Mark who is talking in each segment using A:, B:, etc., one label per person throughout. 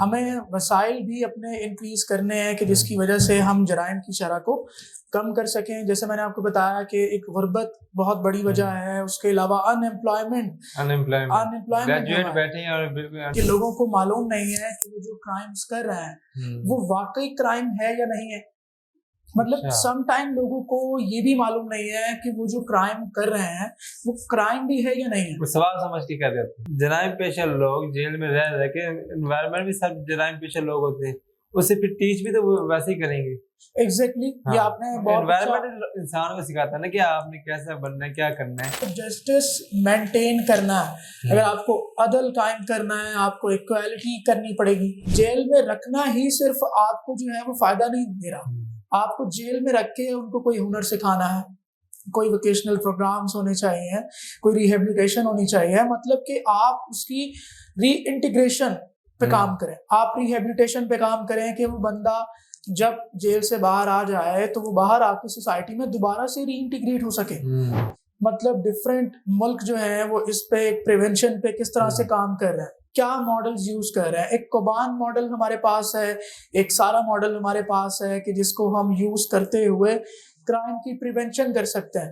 A: ہمیں وسائل بھی اپنے انکریز کرنے ہیں کہ جس کی وجہ سے ہم جرائم کی شرح کو کم کر سکیں. جیسے میں نے آپ کو بتایا کہ ایک غربت بہت بڑی وجہ ہے, اس کے علاوہ ان امپلائمنٹ کہ لوگوں کو معلوم نہیں ہے کہ وہ جو کرائمز کر رہے ہیں وہ واقعی کرائم ہے یا نہیں ہے. مطلب سم ٹائم لوگوں کو یہ بھی معلوم نہیں ہے کہ وہ جو کرائم کر رہے ہیں وہ کرائم بھی ہے یا نہیں ہے.
B: سوال سمجھ کے کر رہے ہیں. جرائم پیشہ لوگ جیل میں رہ کے انوائرمنٹ بھی سب جرائم پیشہ لوگ ہوتے ہیں, اسے پھر ٹیچ بھی تو ویسے ہی کریں گے.
A: ایگزیکٹلی یہ آپ نے
B: انوائرمنٹ انسان کو سکھاتا ہے نا کہ آپ نے کیسا بننا ہے, کیا کرنا ہے.
A: جسٹس مینٹین کرنا ہے, اگر آپ کو عدل قائم کرنا ہے آپ کو ایکوالٹی کرنی پڑے گی. جیل میں رکھنا ہی صرف آپ کو جو ہے وہ فائدہ نہیں دے رہا. آپ کو جیل میں رکھ کے ان کو کوئی ہنر سکھانا ہے, کوئی ووکیشنل پروگرامز ہونے چاہیے, کوئی ریہیبلیٹیشن ہونی چاہیے. مطلب کہ آپ اس کی ری انٹیگریشن پہ کام کریں, آپ ریہیبلیٹیشن پہ کام کریں کہ وہ بندہ جب جیل سے باہر آ جائے تو وہ باہر آ کے سوسائٹی میں دوبارہ سے ری انٹیگریٹ ہو سکے. مطلب ڈفرینٹ ملک جو ہیں وہ اس پہ پریونشن پہ کس طرح سے کام کر رہے ہیں, کیا ماڈلز یوز کر رہے ہیں. ایک کوبان ماڈل ہمارے پاس ہے, ایک سارا ماڈل ہمارے پاس ہے کہ جس کو ہم یوز کرتے ہوئے کرائم کی پریونشن کر سکتے ہیں.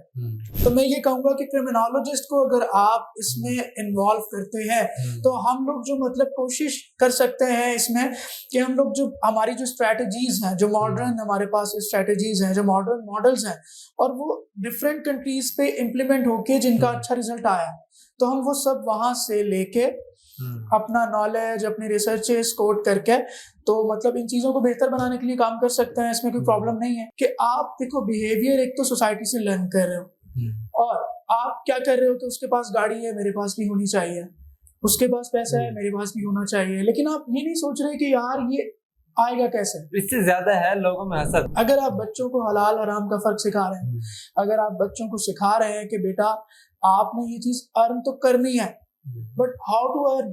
A: تو میں یہ کہوں گا کہ کرمنالوجسٹ کو اگر آپ اس میں انوالو کرتے ہیں تو ہم لوگ جو مطلب کوشش کر سکتے ہیں اس میں کہ ہم لوگ جو ہماری جو اسٹریٹجیز ہیں, جو ماڈرن ہمارے پاس اسٹریٹجیز ہیں, جو ماڈرن ماڈلز ہیں اور وہ ڈفرینٹ کنٹریز پہ امپلیمنٹ ہو کے جن کا اچھا ریزلٹ آیا, تو ہم وہ سب وہاں سے لے کے اپنا نالج, اپنی ریسرچز کوٹ کر کے تو مطلب ان چیزوں کو بہتر بنانے کے لیے کام کر سکتے ہیں. اس میں کوئی پرابلم نہیں ہے کہ آپ دیکھو بیہیویئر ایک تو سوسائٹی سے لرن کر رہے ہو, اور آپ کیا کر رہے ہو کہ اس کے پاس گاڑی ہے میرے پاس بھی ہونی چاہیے, اس کے پاس پیسہ ہے میرے پاس بھی ہونا چاہیے, لیکن آپ یہ نہیں سوچ رہے کہ یار یہ آئے گا کیسے.
B: اس سے زیادہ ہے لوگوں میں حسد.
A: اگر آپ بچوں کو حلال حرام کا فرق سکھا رہے ہیں, اگر آپ بچوں کو سکھا رہے ہیں کہ بیٹا آپ نے یہ چیز ارن تو کرنی ہے, but how to earn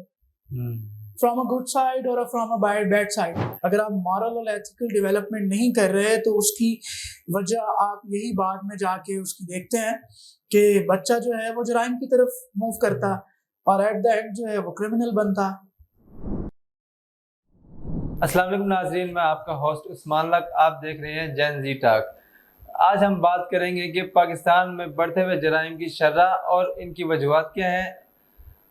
A: from a good side اور فرام اے بیڈ سائڈ. اگر آپ مورل اور ایتھیکل ڈیولپمنٹ نہیں کر رہے تو اس کی وجہ آپ یہی بعد میں جا کے اس کی دیکھتے ہیں کہ بچہ جو ہے وہ جرائم کی طرف موو کرتا اور ایٹ دا اینڈ جو ہے وہ کرمنل بنتا.
B: السلام علیکم ناظرین, میں آپ کا ہوسٹ عثمان لک, آپ دیکھ رہے ہیں جین زی ٹاک. آج ہم بات کریں گے کہ پاکستان میں بڑھتے ہوئے جرائم کی شرح اور ان کی وجوہات کیا ہیں,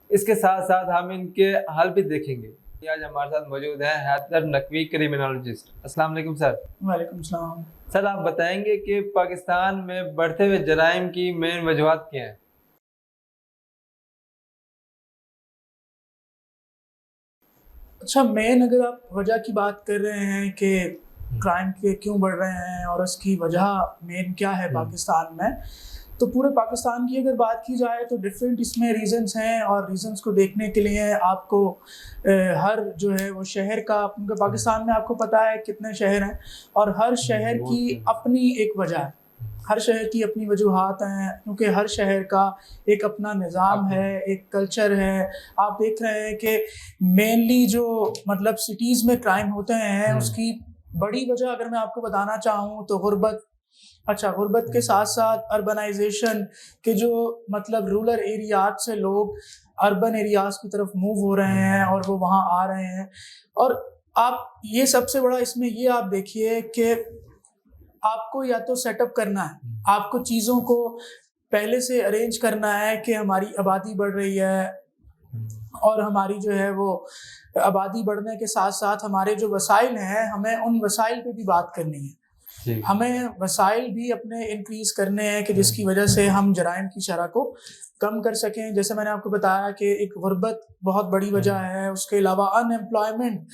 B: اس کے ساتھ ساتھ ہم ان کے حل بھی دیکھیں گے. آج ہمارے ساتھ موجود ہیں حیدر نقوی, کرمنالوجسٹ. السلام علیکم سر.
A: وعلیکم السلام.
B: سر آپ بتائیں گے کہ پاکستان میں بڑھتے ہوئے جرائم کی مین وجوہات کیا ہیں؟
A: اچھا, مین اگر آپ وجہ کی بات کر رہے ہیں کہ کرائم کے کیوں بڑھ رہے ہیں اور اس کی وجہ مین کیا ہے پاکستان میں, تو پورے پاکستان کی اگر بات کی جائے تو ڈفرینٹ اس میں ریزنز ہیں, اور ریزنز کو دیکھنے کے لیے آپ کو ہر جو ہے وہ شہر کا, کیونکہ پاکستان میں آپ کو پتہ ہے کتنے شہر ہیں اور ہر شہر کی اپنی ایک وجہ ہے, ہر شہر کی اپنی وجوہات ہیں, کیونکہ ہر شہر کا ایک اپنا نظام ہے, ایک کلچر ہے. آپ دیکھ رہے ہیں کہ مینلی جو مطلب سٹیز میں کرائم ہوتے ہیں اس کی بڑی وجہ اگر میں آپ کو بتانا چاہوں تو غربت. اچھا, غربت کے ساتھ ساتھ اربنائزیشن کے جو مطلب رورل ایریاز سے لوگ اربن ایریاز کی طرف موو ہو رہے ہیں اور وہ وہاں آ رہے ہیں. اور آپ یہ سب سے بڑا اس میں یہ آپ دیکھیے کہ آپ کو یا تو سیٹ اپ کرنا ہے, آپ کو چیزوں کو پہلے سے ارینج کرنا ہے کہ ہماری آبادی بڑھ رہی ہے اور ہماری جو ہے وہ آبادی بڑھنے کے ساتھ ساتھ ہمارے جو وسائل ہیں ہمیں ان وسائل پہ بھی بات کرنی ہے. ہمیں وسائل بھی اپنے انکریز کرنے ہیں کہ جس کی وجہ سے ہم جرائم کی شرح کو کم کر سکیں. جیسے میں نے آپ کو بتایا کہ ایک غربت بہت بڑی وجہ ہے, اس کے علاوہ ان امپلائمنٹ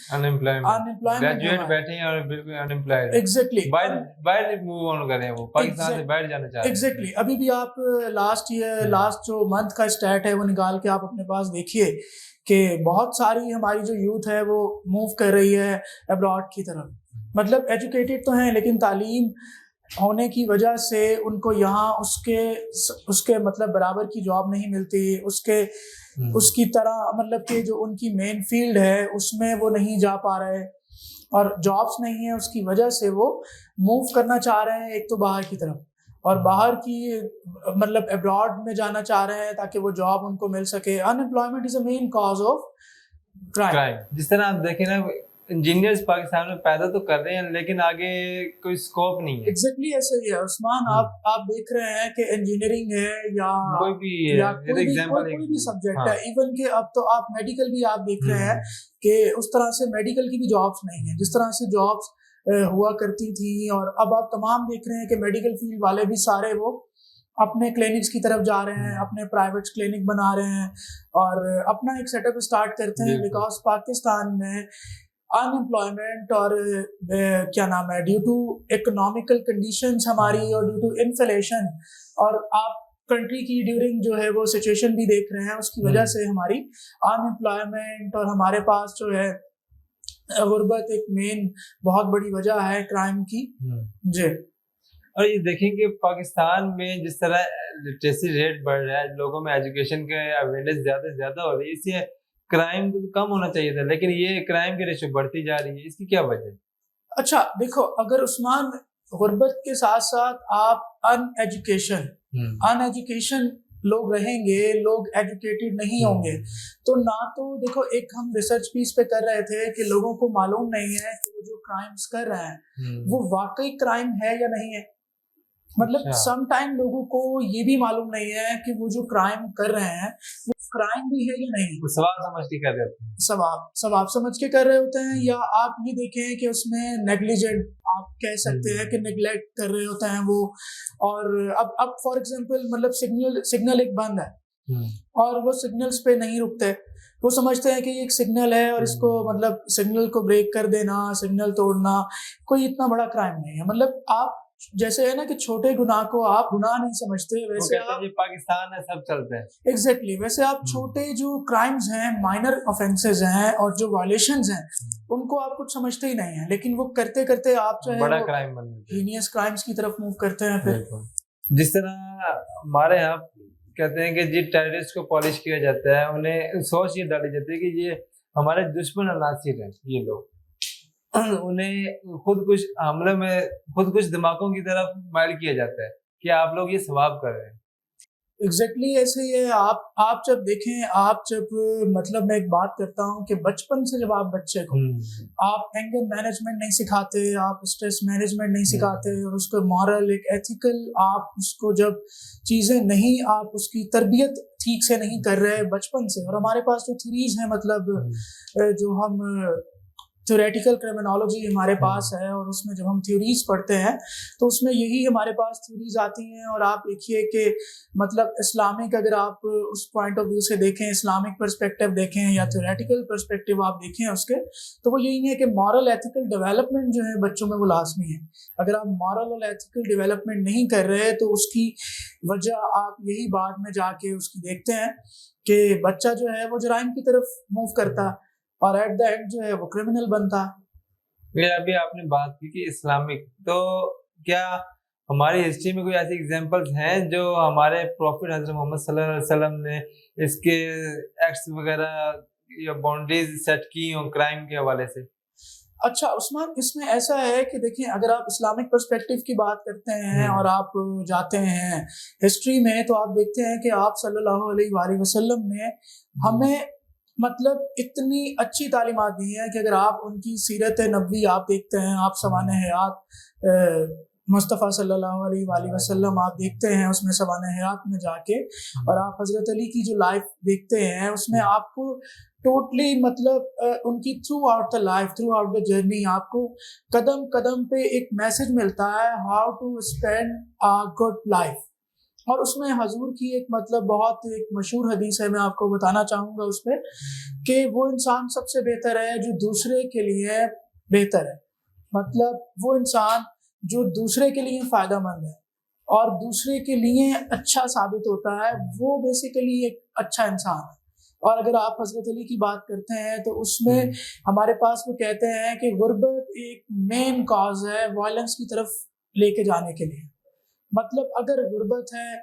B: گریجویٹ بیٹھے ہیں اور ان امپلائڈ,
A: ایگزیکٹلی
B: باہر موو آن کر رہے ہیں, وہ پاکستان سے باہر جانا چاہ رہے ہیں.
A: ایگزیکٹلی ابھی بھی آپ لاسٹ جو منتھ کا اسٹیٹ ہے وہ نکال کے آپ اپنے پاس دیکھیے کہ بہت ساری ہماری جو یوتھ ہے وہ موو کر رہی ہے ابراڈ کی طرف. مطلب ایجوکیٹڈ تو ہیں لیکن تعلیم ہونے کی وجہ سے ان کو یہاں اس کے مطلب برابر کی جاب نہیں ملتی, اس کی طرح مطلب کہ جو ان کی مین فیلڈ ہے اس میں وہ نہیں جا پا رہے اور جابس نہیں ہیں, اس کی وجہ سے وہ موو کرنا چاہ رہے ہیں ایک تو باہر کی طرف, اور باہر کی مطلب ابراڈ میں جانا چاہ رہے ہیں تاکہ وہ جاب ان کو مل سکے. Unemployment is a main cause of
B: crime. जिस तरह आप देखें ना, इंजीनियर्स पाकिस्तान में पैदा तो कर रहे हैं लेकिन आगे कोई स्कोप नहीं है।
A: एग्जैक्टली ऐसे ही है उस्मान। आप देख रहे हैं कि इंजीनियरिंग है या
B: कोई भी
A: कोई भी सब्जेक्ट है, इवन कि अब तो आप मेडिकल भी आप देख रहे हैं कि उस तरह से मेडिकल की भी जॉब्स नहीं है जिस तरह से जॉब्स हुआ करती थी। और अब आप तमाम देख रहे हैं कि मेडिकल फील्ड वाले भी सारे वो अपने क्लिनिक्स की तरफ जा रहे हैं, अपने प्राइवेट क्लिनिक बना रहे हैं और अपना एक सेटअप स्टार्ट करते हैं। बिकॉज पाकिस्तान में अनएम्प्लॉयमेंट और क्या नाम है, ड्यू टू इकोनॉमिकल कंडीशंस हमारी और ड्यू टू इन्फ्लेशन, और आप कंट्री की ड्यूरिंग जो है वो सिचुएशन भी देख रहे हैं, उसकी वजह से हमारी अनएम्प्लॉयमेंट और हमारे पास जो है गुर्बत एक मेन बहुत बड़ी वजह है क्राइम की। जी।
B: और ये देखें कि पाकिस्तान में जिस तरह लिटरेसी रेट बढ़ रहा है, लोगों में एजुकेशन के अवेयरनेस ज़्यादा से ज़्यादा हो रही है, इससे क्राइम तो कम होना चाहिए था, लेकिन ये क्राइम की रेशो बढ़ती जा रही है। इसकी क्या वजह है?
A: अच्छा देखो, अगर उस्मान गुर्बत के साथ साथ आप अनएजुकेशन लोग रहेंगे, लोग एजुकेटेड नहीं होंगे, तो ना तो देखो, एक हम रिसर्च पीस पे कर रहे थे कि लोगों को मालूम नहीं है कि वो जो क्राइम्स कर रहे हैं वो वाकई क्राइम है या नहीं है। मतलब सम टाइम लोगों को ये भी मालूम नहीं है कि वो जो क्राइम कर रहे हैं वो क्राइम भी है या नहीं।
B: सवाब समझ के कर रहे होते हैं,
A: सवाब समझ के कर रहे होते हैं, या आप ये देखें कि उसमें नेग्लिजेंट आप कह सकते हैं कि नेग्लेक्ट कर रहे होते हैं वो। और अब फॉर एग्जांपल मतलब सिग्नल एक बंद है और वो सिग्नल्स पे नहीं रुकते, वो समझते हैं कि ये एक सिग्नल है और इसको मतलब सिग्नल को ब्रेक कर देना, सिग्नल तोड़ना कोई इतना बड़ा क्राइम नहीं है। मतलब आप जैसे है ना कि छोटे गुनाह को आप गुनाह नहीं समझते, वैसे आप
B: ये पाकिस्तान है सब चलते हैं।
A: एग्जैक्टली वैसे आप छोटे जो क्राइम्स हैं, माइनर ऑफेंसेस हैं और जो वायलेशंस हैं, उनको आप कुछ समझते ही नहीं है, लेकिन वो करते करते आप जो है
B: बड़ा क्राइम बन जाते हैं,
A: हीनियस क्राइम्स की तरफ मूव करते हैं। फिर
B: जिस तरह हमारे यहाँ कहते हैं कि जी टेररिस्ट को पॉलिश किया जाता है, उन्हें सोच ये डाली जाती है कि ये हमारे दुश्मन अनासिर हैं, ये लोग उन्हें खुद कुछ हमले में खुद कुछ दिमागों की तरफ माइल किया जाता है कि आप लोग ये सवाब कर रहे हैं।
A: एग्जैक्टली ऐसे ही है। आप जब देखें, आप जब मतलब मैं एक बात करता हूँ कि बचपन से जब आप बच्चे को आप एंगर मैनेजमेंट नहीं सिखाते, आप स्ट्रेस मैनेजमेंट नहीं सिखाते और उसको मॉरल एक एथिकल आप उसको जब चीज़ें नहीं, आप उसकी तरबियत ठीक से नहीं कर रहे बचपन से। और हमारे पास जो थ्योरीज हैं, मतलब जो हम थ्योरेटिकल क्रिमिनोलॉजी हमारे पास है और उसमें जब हम थ्योरीज पढ़ते हैं तो उसमें यही हमारे पास थ्योरीज आती हैं। और आप देखिए कि मतलब इस्लामिक, अगर आप उस पॉइंट ऑफ व्यू से देखें, इस्लामिक पर्सपेक्टिव देखें या थ्योरेटिकल पर्सपेक्टिव आप देखें उसके, तो वो यही है कि मॉरल एथिकल डेवलपमेंट जो है बच्चों में वो लाजमी है। अगर आप मॉरल और एथिकल डेवलपमेंट नहीं कर रहे तो उसकी वजह आप यही बाद में जाके उसकी देखते हैं कि बच्चा जो है वो जराइम की तरफ मूव करता और एट द एंड जो है वो क्रिमिनल बनता।
B: ये अभी आपने बात की कि इस्लामिक, तो क्या हमारी हिस्ट्री में कोई ऐसे एग्जांपल्स हैं जो हमारे प्रॉफिट हज़रत मोहम्मद सल्लल्लाहु अलैहि वसल्लम ने इसके एक्ट्स वगैरह या बाउंड्रीज सेट की हो क्राइम के हवाले से?
A: अच्छा उस्मान, इसमें ऐसा है कि देखिए, अगर आप इस्लामिक पर्सपेक्टिव की बात करते हैं और आप जाते हैं हिस्ट्री में, तो आप देखते हैं कि आप सल्लल्लाहु अलैहि वसल्लम ने हमें मतलब इतनी अच्छी तालीमात दी है कि अगर आप उनकी सीरत नबवी आप देखते हैं, आप सवाने हयात मुस्तफ़ा सल्लल्लाहु अलैहि वसल्लम आप देखते हैं, उसमें सवाने हयात में जाके और आप हज़रत अली की जो लाइफ देखते हैं, उसमें आपको टोटली मतलब उनकी throughout the life, throughout the journey आपको कदम कदम पे एक मैसेज मिलता है, how to spend a good life. और उसमें हजूर की एक मतलब बहुत एक मशहूर हदीस है, मैं आपको बताना चाहूँगा उस पर, कि वो इंसान सबसे बेहतर है जो दूसरे के लिए बेहतर है। मतलब वो इंसान जो दूसरे के लिए फ़ायदेमंद है और दूसरे के लिए अच्छा साबित होता है, वो बेसिकली एक अच्छा इंसान है। और अगर आप हज़रत अली की बात करते हैं तो उसमें हमारे पास वो कहते हैं कि गुर्बत एक मेन कॉज है वायलेंस की तरफ लेके जाने के लिए। मतलब अगर गुर्बत है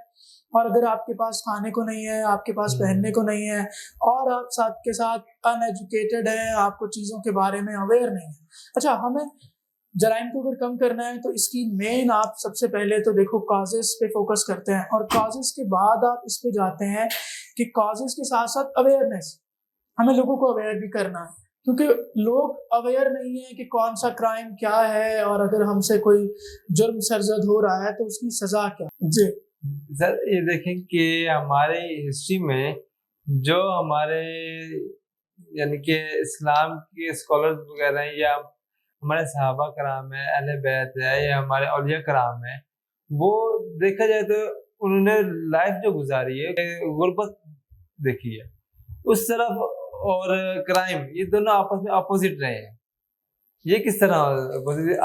A: और अगर आपके पास खाने को नहीं है, आपके पास पहनने को नहीं है और आप साथ के साथ अनएजुकेटेड हैं, आपको चीज़ों के बारे में अवेयर नहीं है। अच्छा, हमें जराइम को अगर कम करना है तो इसकी मेन आप सबसे पहले तो देखो कॉजेस पे फोकस करते हैं और कॉजेस के बाद आप इस पे जाते हैं कि कॉजेस के साथ साथ अवेयरनेस। ہمیں لوگوں کو اویئر بھی کرنا ہے، کیونکہ لوگ اویئر نہیں ہیں کہ کون سا کرائم کیا ہے، اور اگر ہم سے کوئی جرم سرزد ہو رہا ہے تو اس کی سزا کیا۔ جی
B: سر یہ دیکھیں کہ ہمارے ہسٹری میں جو ہمارے یعنی کہ اسلام کے اسکالرز وغیرہ ہیں، یا ہمارے صحابہ کرام ہیں، اہل بیت ہے، یا ہمارے اولیاء کرام ہیں، وہ دیکھا جائے تو انہوں نے لائف جو گزاری ہے غربت دیکھی ہے اس طرف، اور کرائم، یہ دونوں آپس میں اپوزٹ رہے ہیں۔ یہ کس طرح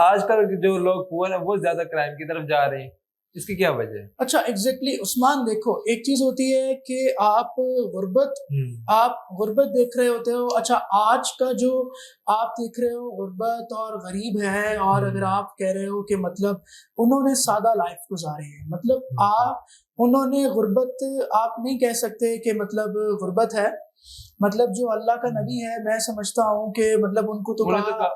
B: آج کل جو لوگ پور ہیں وہ زیادہ کرائم کی طرف جا رہے ہیں، اس کی کیا وجہ ہے؟
A: اچھا ایگزیکٹلی عثمان، دیکھو ایک چیز ہوتی ہے کہ آپ غربت دیکھ رہے ہوتے ہو، اچھا آج کا جو آپ دیکھ رہے ہو غربت اور غریب ہے، اور اگر آپ کہہ رہے ہو کہ مطلب انہوں نے سادہ لائف گزاری ہے، مطلب انہوں نے غربت آپ نہیں کہہ سکتے کہ مطلب غربت ہے، مطلب جو اللہ کا نبی ہے میں سمجھتا ہوں کہ مطلب ان کو تو کہا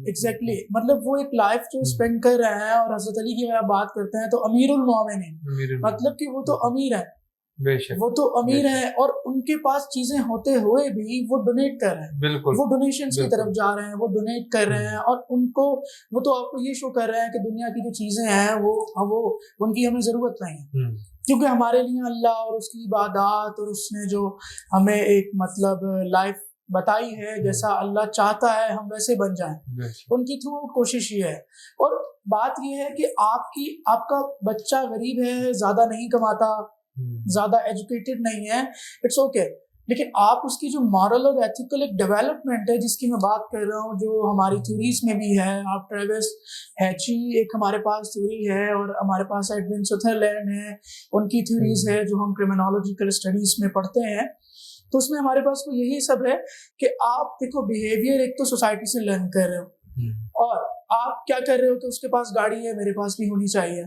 A: ایگزیکٹلی مطلب وہ ایک لائف جو اسپینڈ کر رہے ہیں، اور حضرت علی کی اگر آپ بات کرتے ہیں تو امیر المومنین، مطلب کہ وہ تو امیر ہیں، وہ تو امیر ہیں، اور ان کے پاس چیزیں ہوتے ہوئے بھی وہ ڈونیٹ کر رہے ہیں،
B: بالکل
A: وہ ڈونیشنز کی طرف جا رہے ہیں، وہ ڈونیٹ کر رہے ہیں، اور ان کو وہ تو آپ کو یہ شو کر رہے ہیں کہ دنیا کی جو چیزیں ہیں وہ ان کی ہمیں ضرورت نہیں ہے، کیونکہ ہمارے لیے اللہ اور اس کی عبادات اور اس نے جو ہمیں ایک مطلب لائف بتائی ہے، جیسا اللہ چاہتا ہے ہم ویسے بن جائیں، ان کی تھرو کوشش یہ ہے۔ اور بات یہ ہے کہ آپ کا بچہ غریب ہے، زیادہ نہیں کماتا، زیادہ ایجوکیٹڈ نہیں ہے، اٹس اوکے، لیکن آپ اس کی جو مورل اور ایتھیکل ایک ڈیولپمنٹ ہے جس کی میں بات کر رہا ہوں، جو ہماری تھیوریز میں بھی ہے، آپ ٹریوس ہیچی ایک ہمارے پاس تھیوری ہے، اور ہمارے پاس ایڈوین سدرلینڈ ہے، ان کی تھیوریز ہے جو ہم کرمنالوجیکل اسٹڈیز میں پڑھتے ہیں، تو اس میں ہمارے پاس کو یہی سب ہے کہ آپ دیکھو بیہیویئر ایک تو سوسائٹی سے لرن کر رہے ہو، اور آپ کیا کر رہے ہو کہ اس کے پاس گاڑی ہے، میرے پاس بھی ہونی چاہیے،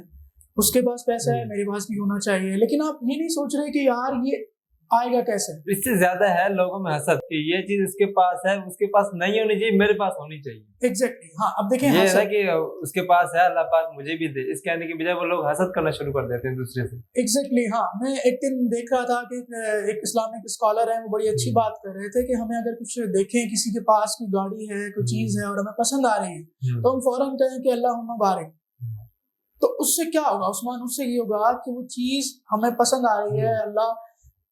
A: اس کے پاس پیسہ ہے، میرے پاس بھی ہونا چاہیے، لیکن آپ یہ نہیں سوچ رہے کہ یار یہ آئے گا کیسے۔
B: اس سے زیادہ ہے لوگوں میں حسد کہ یہ چیز اس کے پاس ہے، اس کے پاس نہیں ہونی چاہیے، میرے پاس ہونی چاہیے۔
A: ایگزیکٹلی ہاں، اب دیکھیں
B: یہ ہے کہ اس کے پاس ہے، اللہ پاک مجھے بھی دے، اس کہنے کے بجائے وہ لوگ حسد کرنا شروع کر دیتے ہیں دوسرے سے۔
A: ایگزیکٹلی ہاں، میں ایک دن دیکھ رہا تھا کہ ایک اسلامک اسکالر ہے، وہ بڑی اچھی بات کر رہے تھے کہ ہمیں اگر کچھ دیکھیں کسی کے پاس کوئی گاڑی ہے، کوئی چیز ہے، اور ہمیں پسند آ رہی ہے تو ہم فوراً کہیں کہ اللہم بارک، تو اس سے کیا ہوگا عثمان؟ اس سے یہ ہوگا کہ وہ چیز ہمیں پسند آ رہی ہے، اللہ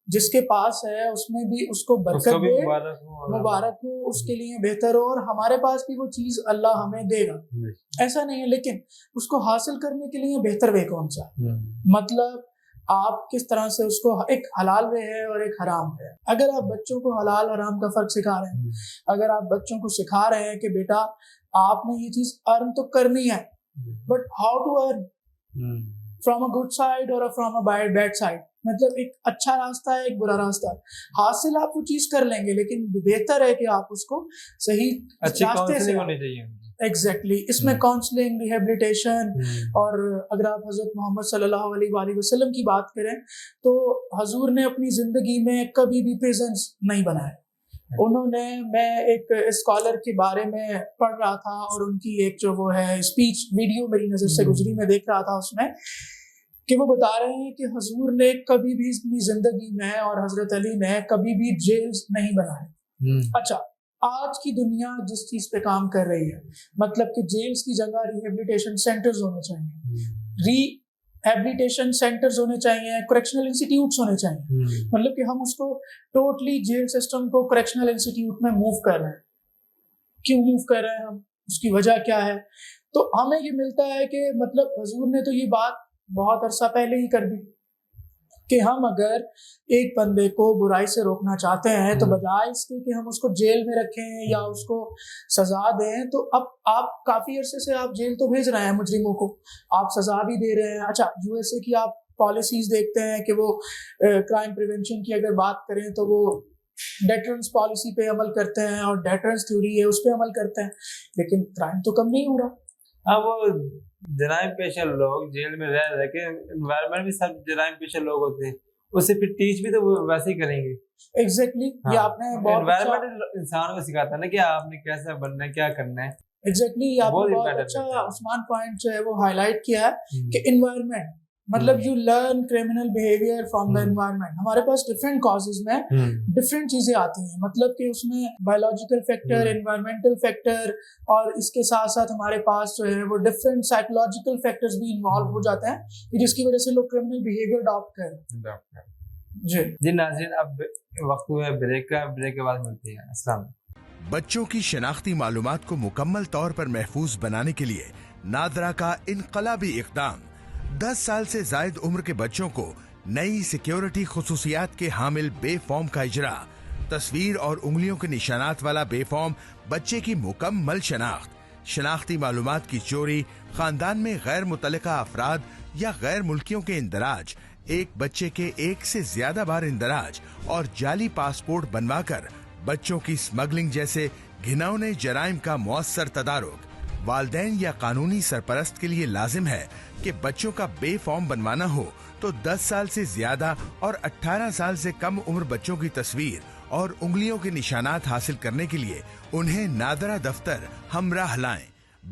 A: جس کے پاس ہے اس میں بھی اس کو برکت دے، مبارک ہو، اس کے لیے بہتر ہو، اور ہمارے پاس بھی وہ چیز اللہ ہمیں دے گا، ایسا نہیں ہے، لیکن اس کو حاصل کرنے کے لیے بہتر وے کون سا ہے، مطلب آپ کس طرح سے اس کو، ایک حلال وے ہے اور ایک حرام وے ہے۔ اگر آپ بچوں کو حلال حرام کا فرق سکھا رہے ہیں، اگر آپ بچوں کو سکھا رہے ہیں کہ بیٹا آپ نے یہ چیز ارن تو کرنی ہے، but how to earn from a good side اور فرام اے بیڈ سائڈ، مطلب ایک اچھا راستہ ہے، ایک برا راستہ ہے، حاصل آپ وہ چیز کر لیں گے، لیکن بہتر ہے کہ آپ اس کو صحیح راستے سے ہونی چاہیے۔ ایگزیکٹلی اس میں کاؤنسلنگ، ریہیبلیٹیشن، اور اگر آپ حضرت محمد صلی اللہ علیہ وآلہ وسلم کی بات کریں تو حضور نے اپنی زندگی میں کبھی بھی پریزنس نہیں بنائے، انہوں نے، میں ایک اسکالر کے بارے میں پڑھ رہا تھا اور ان کی ایک جو وہ ہے اسپیچ ویڈیو میری نظر سے گزری، میں دیکھ رہا تھا اس میں کہ وہ بتا رہے ہیں کہ حضور نے کبھی بھی اپنی زندگی میں اور حضرت علی نے کبھی بھی جیلز نہیں بنائے۔ اچھا آج کی دنیا جس چیز پہ کام کر رہی ہے، مطلب کہ جیلز کی جگہ ریہیبلیٹیشن سینٹرز ہونے چاہیے، ریہیبلیٹیشن سینٹرز ہونے چاہیے، کریکشنل انسٹیٹیوٹس ہونے چاہیے، مطلب کہ ہم اس کو ٹوٹلی جیل سسٹم کو کریکشنل انسٹیٹیوٹ میں موو کر رہے ہیں۔ کیوں موو کر رہے ہیں ہم؟ اس کی وجہ کیا ہے؟ تو ہمیں یہ ملتا ہے کہ مطلب حضور نے تو یہ بات بہت عرصہ پہلے ہی کر دی کہ ہم اگر ایک بندے کو برائی سے روکنا چاہتے ہیں تو بجائے اس کے کہ ہم اس کو جیل میں رکھیں یا اس کو سزا دیں، تو اب آپ کافی عرصے سے آپ جیل تو بھیج رہے ہیں مجرموں کو، آپ سزا بھی دے رہے ہیں۔ اچھا یو ایس اے کی آپ پالیسیز دیکھتے ہیں کہ وہ کرائم پریونشن کی اگر بات کریں تو وہ ڈیٹرنس پالیسی پہ عمل کرتے ہیں، اور ڈیٹرنس تھیوری ہے اس پہ عمل کرتے ہیں، لیکن کرائم تو کم نہیں ہو رہا۔
B: ہاں، وہ جرائم پیشہ لوگ جیل میں رہ کے انوائرمنٹ بھی سب جرائم پیشہ لوگ ہوتے ہیں، اسے پھر ٹیچ بھی تو وہ ویسے ہی کریں گے۔
A: ایگزیکٹلی یہ آپ نے
B: انوائرمنٹ انسان کو سکھاتا ہے نا کہ آپ نے کیسا بننا ہے، کیا کرنا ہے۔
A: ایگزیکٹلی آپ نے بہت اچھا عثمان پوائنٹ جو ہے وہ ہائی لائٹ کیا ہے کہ انوائرمنٹ मतलब you learn criminal behaviour from the environment. हमारे पास डिफरेंट कॉजेज में डिफरेंट चीजें आती हैं, मतलब कि उसमें बायोलॉजिकल फैक्टर, एनवायरमेंटल फैक्टर, और इसके साथ साथ हमारे पास जो है वो डिफरेंट साइकोलॉजिकल फैक्टर्स भी इन्वॉल्व हो जाते हैं कि जिसकी वजह से लोग क्रिमिनल बिहेवियर अडॉप्ट करें। जी
B: नाज़रीन, अब वक्त हुआ है ब्रेक का, ब्रेक के बाद मिलते हैं। अस्सलाम।
C: बच्चों की शनाख्ती मालूमात को मुकम्मल तौर पर महफूज बनाने के लिए नादरा का इनकलाबी इक़दाम 10 साल से जायद उम्र के बच्चों को नई सिक्योरिटी खुसूसियात के हामिल बे फॉर्म का इजरा, तस्वीर और उंगलियों के निशानात वाला बे फॉर्म बच्चे की मुकम्मल शनाख्त, शनाख्ती मालूमात की चोरी, खानदान में गैर मुतल्लिका अफराद या गैर मुल्कियों के इंदराज, एक बच्चे के एक से ज्यादा बार इंदराज और जाली पासपोर्ट बनवाकर बच्चों की स्मगलिंग जैसे घिनौने जराइम का मुअस्सर तदारुक। वालिदैन या कानूनी सरपरस्त के लिए लाजिम है कि बच्चों का बे फॉर्म बनवाना हो तो 10 साल से ज्यादा और 18 साल से कम उम्र बच्चों की तस्वीर और उंगलियों के निशानात हासिल करने के लिए उन्हें नादरा दफ्तर हमराह लाएं।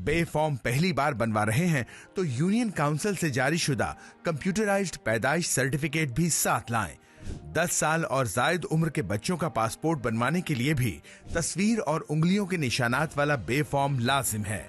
C: बे फॉर्म पहली बार बनवा रहे हैं तो यूनियन काउंसिल से जारी शुदा कंप्यूटराइज्ड पैदाइश सर्टिफिकेट भी साथ लाएं। 10 साल और जायद उम्र के बच्चों का पासपोर्ट बनवाने के लिए भी तस्वीर और उंगलियों के निशानात वाला बे फॉर्म लाजिम है।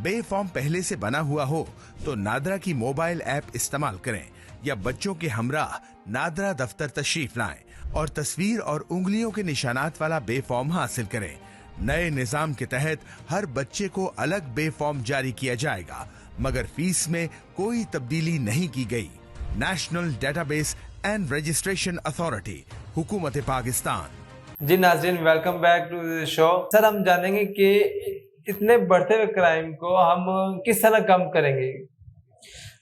C: बे फॉर्म पहले से बना हुआ हो तो नादरा की मोबाइल ऐप इस्तेमाल करें या बच्चों के हमराह नादरा दफ्तर तशरीफ लाएं और तस्वीर और उंगलियों के निशानात वाला बे फॉर्म हासिल करें। नए निजाम के तहत हर बच्चे को अलग बे फॉर्म जारी किया जाएगा, मगर फीस में कोई तब्दीली नहीं की गई। National database and registration authority, हुकूमत पाकिस्तान।
B: जी नाज़रीन, welcome back to the show. Sir, हम जानेंगे कि इतने बढ़ते हुए क्राइम को हम किस तरह कम करेंगे।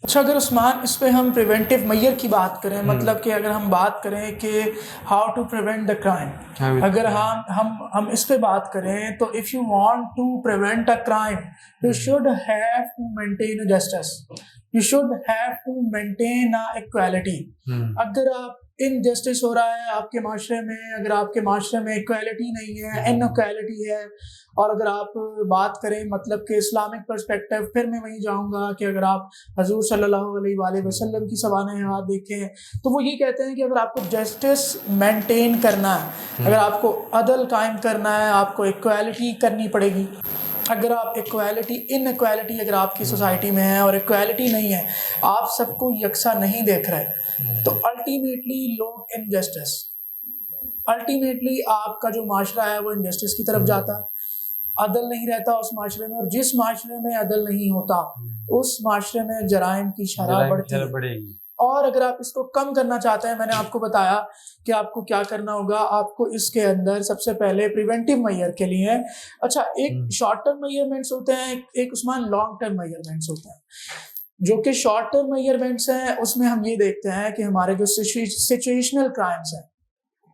A: अच्छा, अगर उस्मान इस पे हम प्रिवेंटिव मैयर की बात करें, मतलब कि अगर हम बात करें कि how to prevent the crime, अगर हम इस पे बात करें तो if you want to prevent a crime you should have to maintain a justice, you should have to maintain a equality. अगर आप इनजस्टिस हो रहा है आपके माशरे में, अगर आपके माशरे में इक्वालिटी नहीं है, इनइक्वालिटी है, और अगर आप बात करें मतलब कि इस्लामिक पर्सपेक्टिव, फिर मैं वहीं जाऊंगा कि अगर आप हजूर सल्लल्लाहु अलैहि वसल्लम की सवाने देखें तो वो ये कहते हैं कि अगर आपको जस्टिस मेंटेन करना है, अगर आपको अदल कायम करना है, आपको इक्वालिटी करनी पड़ेगी। अगर आप इनइक्वालिटी अगर आपकी सोसाइटी में है और इक्वालिटी नहीं है, आप सबको यकसा नहीं देख रहे, तो अल्टीमेटली लोग इनजस्टिस, अल्टीमेटली आपका जो माशरा है वो इनजस्टिस की तरफ जाता है, अदल नहीं रहता उस माशरे में, और जिस माशरे में अदल नहीं होता उस माशरे में जराइम की शरह बढ़ती। और अगर आप इसको कम करना चाहते हैं, मैंने आपको बताया कि आपको क्या करना होगा। आपको इसके अंदर सबसे पहले प्रिवेंटिव मैयर के लिए, अच्छा, एक शॉर्ट टर्म मेजरमेंट्स होते हैं, एक उस्मान लॉन्ग टर्म मेजरमेंट्स होते हैं। जो कि शॉर्ट टर्म मेजरमेंट्स हैं उसमें हम ये देखते हैं कि हमारे जो सिचुएशनल क्राइम्स हैं,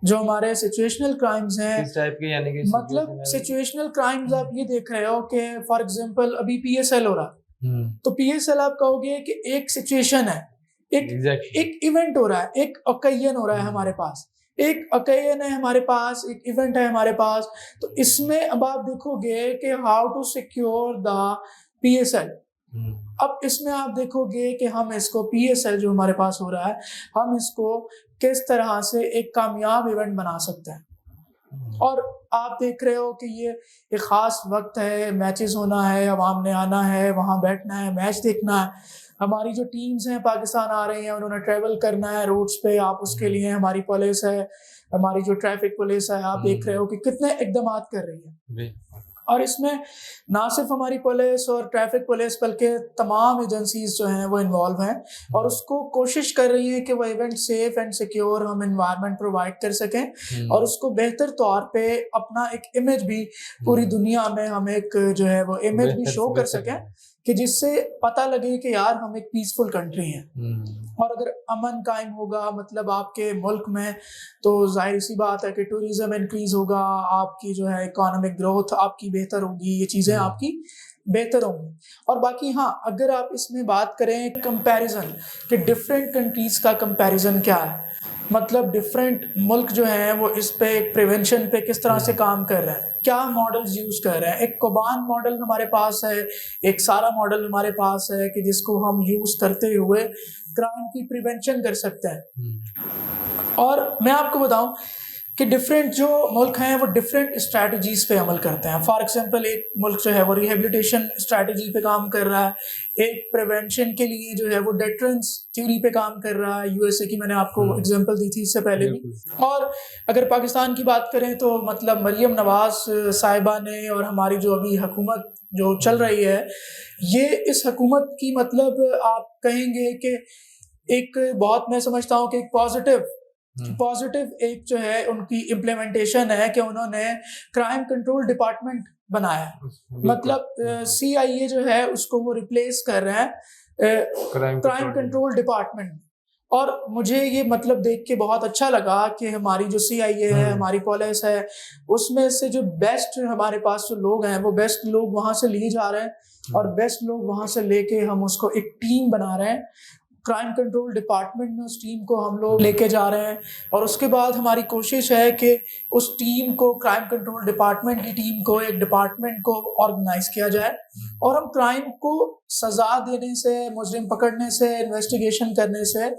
A: जो हमारे सिचुएशनल क्राइम्स हैं,
B: किस टाइप के, यानी कि
A: मतलब सिचुएशनल क्राइम्स आप ये देख रहे हो कि फॉर एग्जांपल अभी पीएसएल हो रहा, तो पीएसएल आप कहोगे कि एक सिचुएशन है, एक इवेंट हो रहा है, एक ओकेजन हो रहा है हमारे पास, एक ओकेजन है हमारे पास, एक इवेंट है हमारे पास। तो इसमें अब आप देखोगे कि how to secure the PSL. अब इसमें आप देखोगे कि हम इसको पीएसएल जो हमारे पास हो रहा है, हम इसको किस तरह से एक कामयाब इवेंट बना सकते हैं। और आप देख रहे हो कि ये एक ख़ास वक्त है, मैचेस होना है, अवाम ने आना है, वहाँ बैठना है, मैच देखना है। हमारी जो टीम्स हैं पाकिस्तान आ रही हैं, उन्होंने ट्रैवल करना है रोड्स पे, आप उसके लिए हमारी पुलिस है, हमारी जो ट्रैफिक पुलिस है, आप देख रहे हो कि कितने इक़दाम कर रही है। और इसमें ना सिर्फ हमारी पुलिस और ट्रैफिक पुलिस बल्कि तमाम एजेंसीज जो हैं वो इन्वॉल्व हैं और उसको कोशिश कर रही हैं कि वो इवेंट सेफ एंड सिक्योर हम इन्वायरमेंट प्रोवाइड कर सकें और उसको बेहतर तौर पे अपना एक इमेज भी पूरी दुनिया में हम एक जो है वो इमेज भी शो कर सकें कि जिससे पता लगे कि यार हम एक पीसफुल कंट्री हैं। और अगर अमन कायम होगा मतलब आपके मुल्क में, तो जाहिर सी बात है कि टूरिज्म इंक्रीज होगा, आपकी जो है इकोनॉमिक ग्रोथ आपकी बेहतर होगी, ये चीज़ें आपकी बेहतर होंगी। और बाकी हाँ, अगर आप इसमें बात करें कंपैरिजन कि डिफरेंट कंट्रीज़ का कंपैरिजन क्या है, मतलब डिफरेंट मुल्क जो हैं वो इस पे प्रिवेंशन पे किस तरह से काम कर रहे हैं। क्या मॉडल्स यूज कर रहे हैं। एक कोबान मॉडल हमारे पास है, एक सारा मॉडल हमारे पास है कि जिसको हम यूज करते हुए क्राइम की प्रिवेंशन कर सकते हैं। और मैं आपको बताऊं कि डिफरेंट जो मुल्क हैं वो डिफरेंट स्ट्रैटेजीज पे अमल करते हैं। फॉर एग्जांपल एक मुल्क जो है वो रिहेबिलिटेशन स्ट्रैटेजी पे काम कर रहा है, एक प्रिवेंशन के लिए जो है वो डेटरेंस थ्योरी पे काम कर रहा है, यूएसए की मैंने आपको एग्जांपल दी थी इससे पहले भी। और अगर पाकिस्तान की बात करें तो मतलब मरियम नवाज साहिबा ने और हमारी जो अभी हुकूमत जो चल रही है, ये इस हुकूमत की मतलब आप कहेंगे कि एक बहुत, मैं समझता हूँ कि एक पॉजिटिव एक जो है उनकी इम्प्लीमेंटेशन है कि उन्होंने क्राइम कंट्रोल डिपार्टमेंट बनाया। मतलब CIA जो है उसको वो रिप्लेस कर रहे हैं क्राइम कंट्रोल डिपार्टमेंट। और मुझे ये मतलब देख के बहुत अच्छा लगा कि हमारी जो CIA है, हमारी पुलिस है, उसमें से जो बेस्ट हमारे पास जो लोग हैं वो बेस्ट लोग वहाँ से लिए जा रहे हैं और बेस्ट लोग वहाँ से लेके हम उसको एक टीम बना रहे हैं। क्राइम कंट्रोल डिपार्टमेंट में उस टीम को हम लोग लेके जा रहे हैं और उसके बाद हमारी कोशिश है कि उस टीम को, क्राइम कंट्रोल डिपार्टमेंट की टीम को, एक डिपार्टमेंट को ऑर्गेनाइज किया जाए और हम क्राइम को सजा देने से, मुजरिम पकड़ने से, इन्वेस्टिगेशन करने से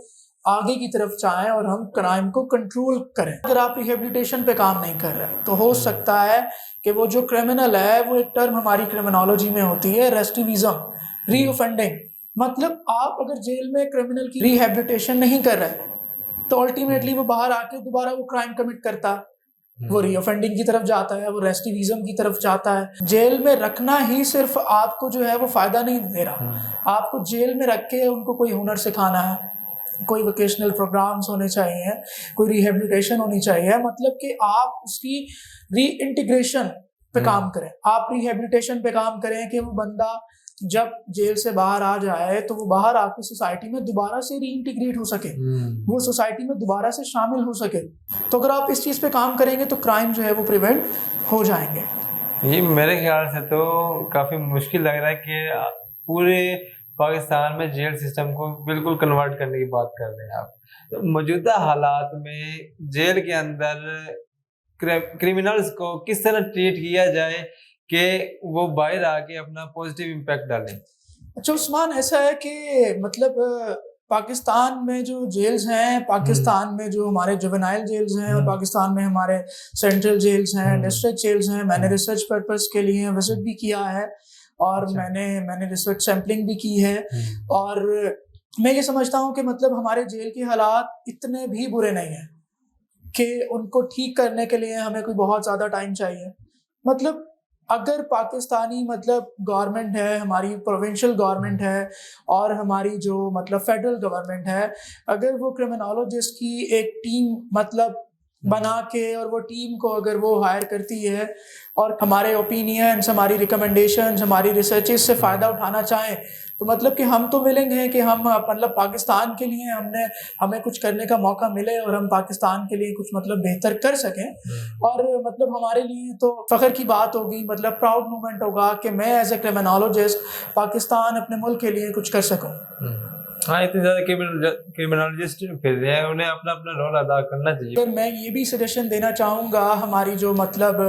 A: आगे की तरफ जाएं और हम क्राइम को कंट्रोल करें। अगर आप रिहेबिलिटेशन पे काम नहीं कर रहे तो हो सकता है कि वो जो क्रिमिनल है, वो एक टर्म हमारी क्रिमिनोलॉजी में होती है रेसिडिविज्म, रीऑफेंडिंग। मतलब आप अगर जेल में क्रिमिनल की रिहेबिलिटेशन नहीं कर रहे तो अल्टीमेटली वो बाहर आके दोबारा वो क्राइम कमिट करता है, वो रीऑफेंडिंग की तरफ जाता है, वो रेसिडिविज्म की तरफ जाता है। जेल में रखना ही सिर्फ आपको जो है वो फायदा नहीं दे रहा, आपको जेल में रख के उनको कोई हुनर सिखाना है, कोई वोकेशनल प्रोग्राम्स होने चाहिए, कोई रिहेबिलिटेशन होनी चाहिए। मतलब कि आप उसकी री इंटीग्रेशन पे काम करें, आप रिहेबिलिटेशन पे काम करें कि वो बंदा जब जेल से बाहर आ जाए तो वो बाहर आके सोसाइटी में दोबारा से रीइंटीग्रेट हो सके, वो सोसाइटी में दोबारा से शामिल हो सके। तो अगर आप इस चीज़ पे काम करेंगे तो क्राइम जो है वो प्रिवेंट हो जाएंगे।
B: ये मेरे ख्याल से तो काफ़ी मुश्किल लग रहा है कि पूरे पाकिस्तान में जेल सिस्टम को बिल्कुल कन्वर्ट करने की बात कर रहे हैं आप। तो मौजूदा हालात में जेल के अंदर क्रिमिनल्स को किस तरह ट्रीट किया जाए कि वो बाहर आके अपना पॉजिटिव इम्पैक्ट डालें?
A: अच्छा उस्मान, ऐसा है कि मतलब पाकिस्तान में जो जेल्स हैं, पाकिस्तान में जो हमारे जुवेनाइल जेल्स हैं और पाकिस्तान में हमारे सेंट्रल जेल्स हैं, डिस्ट्रिक्ट जेल्स हैं, मैंने रिसर्च पर्पस के लिए विजिट भी किया है और मैंने रिसर्च सैम्पलिंग भी की है। और मैं ये समझता हूँ कि मतलब हमारे जेल के हालात इतने भी बुरे नहीं हैं कि उनको ठीक करने के लिए हमें कोई बहुत ज़्यादा टाइम चाहिए। मतलब अगर पाकिस्तानी मतलब गवर्नमेंट है, हमारी प्रोविंशियल गवर्नमेंट है और हमारी जो मतलब फेडरल गवर्नमेंट है, अगर वो क्रिमिनोलॉजिस्ट की एक टीम मतलब बना के और वो टीम को अगर वो हायर करती है और हमारे ओपिनियंस, हमारी रिकमेंडेशंस, हमारी रिसर्चेस से फ़ायदा उठाना चाहें तो मतलब कि हम तो विलिंग हैं कि हम मतलब पाकिस्तान के लिए हमें कुछ करने का मौका मिले और हम पाकिस्तान के लिए कुछ मतलब बेहतर कर सकें। और मतलब हमारे लिए तो फ़ख्र की बात होगी, मतलब प्राउड मोमेंट होगा कि मैं एज ए क्रिमिनोलॉजिस्ट पाकिस्तान अपने मुल्क के लिए कुछ कर सकूँ।
B: हाँ, इतने ज़्यादा क्रिमिनोलॉजिस्ट फिर रहे हैं, उन्हें अपना अपना रोल अदा करना चाहिए।
A: अगर मैं ये भी सजेशन देना चाहूँगा हमारी जो मतलब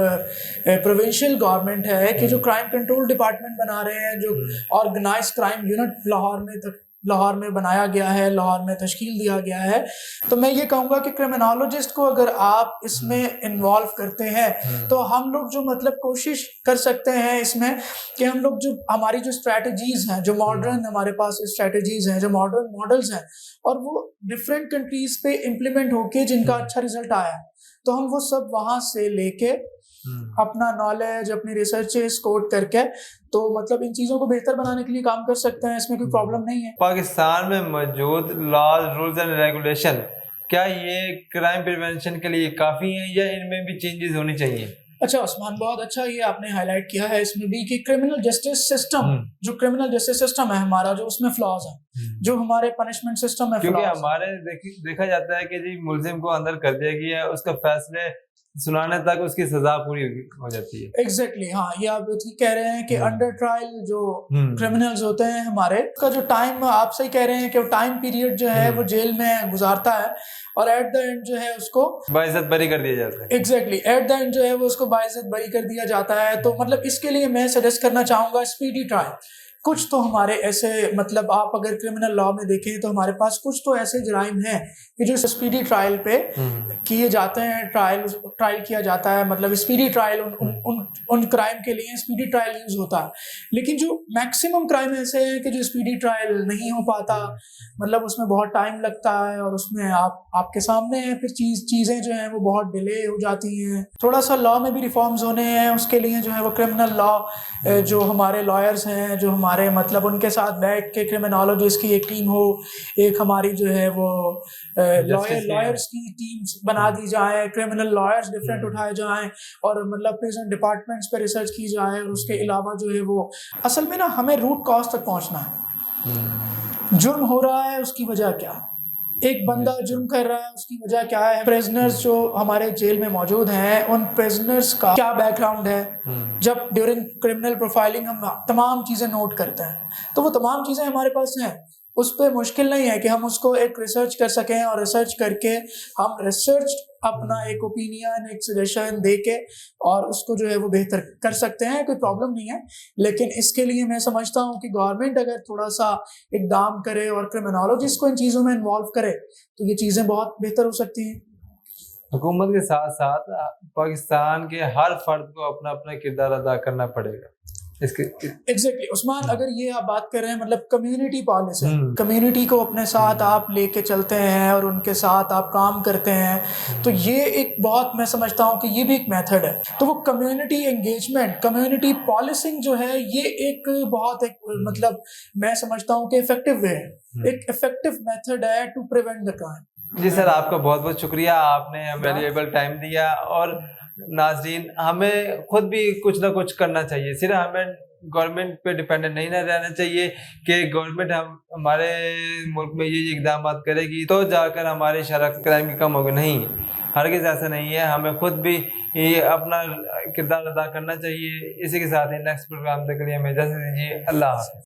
A: प्रोविंशियल गवर्नमेंट है कि जो क्राइम कंट्रोल डिपार्टमेंट बना रहे हैं, जो ऑर्गेनाइज क्राइम यूनिट लाहौर में बनाया गया है, लाहौर में तश्कील दिया गया है, तो मैं ये कहूँगा कि क्रिमिनोलॉजिस्ट को अगर आप इसमें इन्वॉल्व करते हैं तो हम लोग जो मतलब कोशिश कर सकते हैं इसमें कि हम लोग जो हमारी जो स्ट्रैटेजीज़ हैं, जो मॉडर्न हमारे पास स्ट्रैटेजीज़ हैं, जो मॉडर्न मॉडल्स हैं और वो डिफरेंट कंट्रीज़ पे इम्प्लीमेंट होके जिनका अच्छा रिजल्ट आया, तो हम वो सब वहाँ से लेके अपना नॉलेज, अपनी रिसर्चेस कोट करके तो मतलब इन चीज़ों को बेहतर बनाने के लिए काम कर सकते हैं। इसमें कोई प्रॉब्लम नहीं है।
B: पाकिस्तान में मौजूद लॉज, रूल्स एंड रेगुलेशन क्या ये क्राइम प्रिवेंशन के लिए काफ़ी हैं या इनमें भी चेंजेस होनी चाहिए?
A: अच्छा उस्मान, बहुत अच्छा ये आपने हाईलाइट किया है इसमें भी कि क्रिमिनल जस्टिस सिस्टम, जो क्रिमिनल जस्टिस सिस्टम है हमारा, जो उसमें फ्लॉज हैं, जो हमारे पनिशमेंट सिस्टम है,
B: क्योंकि हमारे देखा जाता है कि जी मुल्जिम को अंदर कर दिया गया है, उसका फैसले सुनाने तक उसकी सजा पूरी हो जाती है।
A: एग्जैक्टली हाँ, ये आप ठीक कह रहे हैं कि अंडर ट्रायल जो
B: हम्म।
A: क्रिमिनल्स होते हैं हमारे, उसका जो टाइम, आप सही कह रहे हैं कि टाइम पीरियड जो है वो जेल में गुजारता है और एट द एंड जो है उसको
B: बाइज्जत बरी कर दिया जाता है।
A: एग्जैक्टली एट द एंड जो है वो उसको बाइज्जत बरी कर दिया जाता है। तो मतलब इसके लिए मैं सजेस्ट करना चाहूँगा स्पीडी ट्रायल। कुछ तो हमारे ऐसे, मतलब आप अगर क्रिमिनल लॉ में देखें तो हमारे पास कुछ तो ऐसे जराइम हैं कि जो स्पीडी ट्रायल पे किए जाते हैं, ट्रायल किया जाता है, मतलब स्पीडी ट्रायल उन क्राइम के लिए स्पीडी ट्रायल यूज होता है। लेकिन जो मैक्सिमम क्राइम ऐसे हैं कि जो स्पीडी ट्रायल नहीं हो पाता, मतलब उसमें बहुत टाइम लगता है और उसमें आपके सामने है, फिर चीज़ें जो हैं वो बहुत डिले हो जाती हैं। थोड़ा सा लॉ में भी रिफॉर्म्स होने हैं, उसके लिए जो है वो क्रिमिनल लॉ जो हमारे लॉयर्स हैं, जो हमारे मतलब उनके साथ बैठ के क्रिमिनोलॉजिस्ट की एक टीम हो, एक हमारी जो है वो लॉयर्स की टीम्स बना दी जाए, क्रिमिनल लॉयर्स डिफरेंट उठाए जाएं और मतलब प्रिजन डिपार्टमेंट्स पे रिसर्च की जाए। और उसके अलावा जो है वो असल में ना हमें रूट कॉज तक पहुंचना है। जुर्म हो रहा है, उसकी वजह क्या है, एक बंदा जुर्म कर रहा है, उसकी वजह क्या है, प्रिजनर्स जो हमारे जेल में मौजूद हैं उन प्रिजनर्स का क्या बैकग्राउंड है। जब ड्यूरिंग क्रिमिनल प्रोफाइलिंग हम तमाम चीज़ें नोट करते हैं तो वो तमाम चीज़ें हमारे पास हैं। उस पर मुश्किल नहीं है कि हम उसको एक रिसर्च कर सकें और रिसर्च करके हम रिसर्च अपना एक ओपिनियन, एक सजेशन दे के और उसको जो है वो बेहतर कर सकते हैं, कोई प्रॉब्लम नहीं है। लेकिन इसके लिए मैं समझता हूँ कि गवर्नमेंट अगर थोड़ा सा इकदाम करे और क्रिमिनोलॉजिस्ट को इन चीज़ों में इन्वॉल्व करे तो ये चीज़ें बहुत बेहतर हो सकती हैं।
B: हुकूमत के साथ साथ पाकिस्तान के हर फर्द को अपना अपना किरदार अदा करना पड़ेगा इसके।
A: एग्जैक्टली उस्मान, अगर ये आप बात कर रहे हैं मतलब कम्युनिटी पॉलिसी, कम्युनिटी को अपने साथ आप लेके चलते हैं और उनके साथ आप काम करते हैं, तो ये एक बहुत, मैं समझता हूँ कि ये भी एक मेथड है। तो वो कम्युनिटी एंगेजमेंट, कम्युनिटी पॉलिसिंग जो है, ये एक बहुत एक मतलब मैं समझता हूँ कि इफेक्टिव वे है, एक इफेक्टिव मेथड है टू प्रिवेंट द क्राइम।
B: जी सर, आपका बहुत बहुत शुक्रिया, आपने वैल्यूएबल टाइम दिया। और नाज़रीन, हमें खुद भी कुछ ना कुछ करना चाहिए, सिर्फ हमें गवर्नमेंट पे डिपेंडेंट नहीं रहना चाहिए कि गवर्नमेंट हमारे मुल्क में ये इकदाम करेगी तो जाकर हमारे शरह क्राइम की कम होगी। नहीं, हरगिज़ ऐसा नहीं है, हमें खुद भी ये अपना किरदार अदा करना चाहिए। इसी के साथ ही नेक्स्ट प्रोग्राम तक के लिए हमें इजाज़त दीजिए। अल्लाह हाफ़िज़।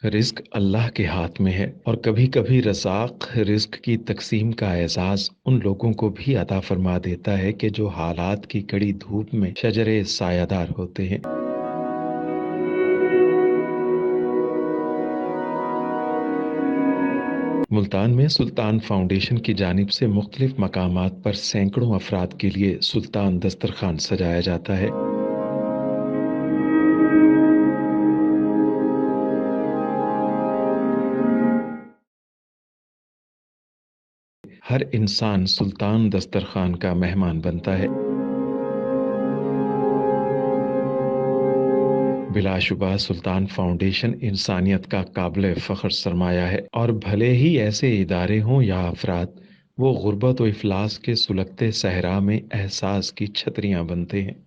D: रिस्क अल्लाह के हाथ में है और कभी कभी रज़ाक रिस्क की तकसीम का एहसास उन लोगों को भी अता फरमा देता है कि जो हालात की कड़ी धूप में शजरे सायादार होते हैं। मुल्तान में सुल्तान फाउंडेशन की जानिब से मुख्तलिफ मकामात पर सैकड़ों अफराद के लिए सुल्तान दस्तरखान सजाया जाता है। हर इंसान सुल्तान दस्तरखान का मेहमान बनता है। बिलाशुबा सुल्तान फाउंडेशन इंसानियत का काबिल फ़ख्र सरमाया है और भले ही ऐसे इदारे हों या अफराद, वो गुर्बत व इफलास के सुलगते सहरा में एहसास की छतरियाँ बनते हैं।